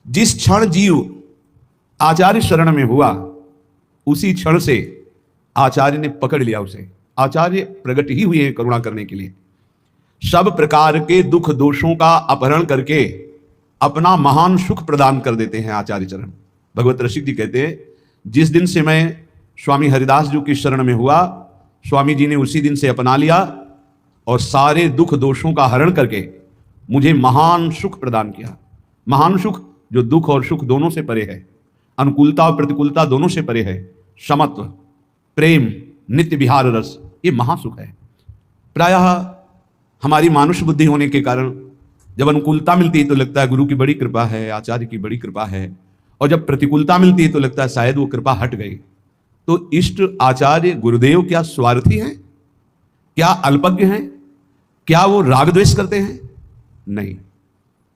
जिस क्षण जीव आचार्य शरण में हुआ उसी क्षण से आचार्य ने पकड़ लिया उसे। आचार्य प्रकट ही हुए हैं करुणा करने के लिए। सब प्रकार के दुख दोषों का अपहरण करके अपना महान सुख प्रदान कर देते हैं आचार्य चरण। भगवत रसिक जी कहते हैं, जिस दिन से मैं स्वामी हरिदास जी की शरण में हुआ, स्वामी जी ने उसी दिन से अपना लिया और सारे दुख दोषों का हरण करके मुझे महान सुख प्रदान किया। महान सुख जो दुख और सुख दोनों से परे है, अनुकूलता और प्रतिकूलता दोनों से परे है, समत्व, प्रेम, नित्य विहार रस, ये महासुख है। प्रायः हमारी मानुष बुद्धि होने के कारण जब अनुकूलता मिलती है तो लगता है गुरु की बड़ी कृपा है, आचार्य की बड़ी कृपा है, और जब प्रतिकूलता मिलती है तो लगता है शायद वो कृपा हट गई। तो इष्ट आचार्य गुरुदेव क्या स्वार्थी हैं? क्या अल्पज्ञ हैं? क्या वो राग द्वेष करते हैं? नहीं।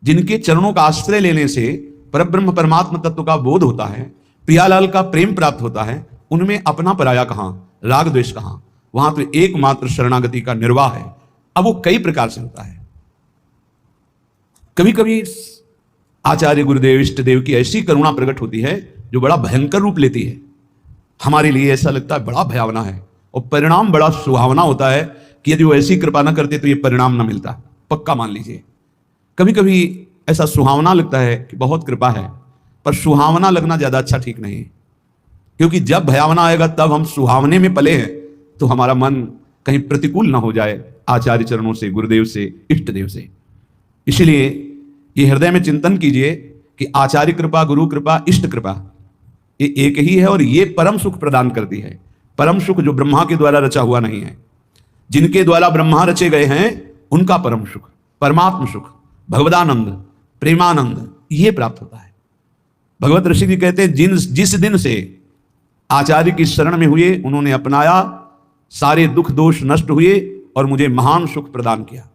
जिनके चरणों का आश्रय लेने से परब्रह्म परमात्मा तत्व का बोध होता है, प्रियालाल का प्रेम प्राप्त होता है, उनमें अपना पराया कहां, राग द्वेष कहां? वहां तो एकमात्र शरणागति का निर्वाह है। अब वो कई प्रकार से होता है। कभी कभी आचार्य गुरुदेव इष्ट देव की ऐसी करुणा प्रकट होती है जो बड़ा भयंकर रूप लेती है। हमारे लिए ऐसा लगता है बड़ा भयावना है, और परिणाम बड़ा सुहावना होता है कि यदि वो ऐसी कृपा न करते तो ये परिणाम न मिलता। पक्का मान लीजिए, कभी कभी ऐसा सुहावना लगता है कि बहुत कृपा है, पर सुहावना लगना ज्यादा अच्छा ठीक नहीं है, क्योंकि जब भयावना आएगा तब हम सुहावने में पले हैं तो हमारा मन कहीं प्रतिकूल ना हो जाए आचार्य चरणों से, गुरुदेव से, इष्ट देव से। इसलिए ये हृदय में चिंतन कीजिए कि आचार्य कृपा, गुरु कृपा, इष्ट कृपा ये एक ही है, और ये परम सुख प्रदान करती है। परम सुख जो ब्रह्मा के द्वारा रचा हुआ नहीं है। जिनके द्वारा ब्रह्मा रचे गए हैं उनका परम सुख, परमात्म सुख, भगवदानंद, प्रेमानंद ये प्राप्त होता है। भगवत ऋषि जी कहते हैं, जिस दिन से आचार्य की शरण में हुए उन्होंने अपनाया, सारे दुख दोष नष्ट हुए और मुझे महान सुख प्रदान किया।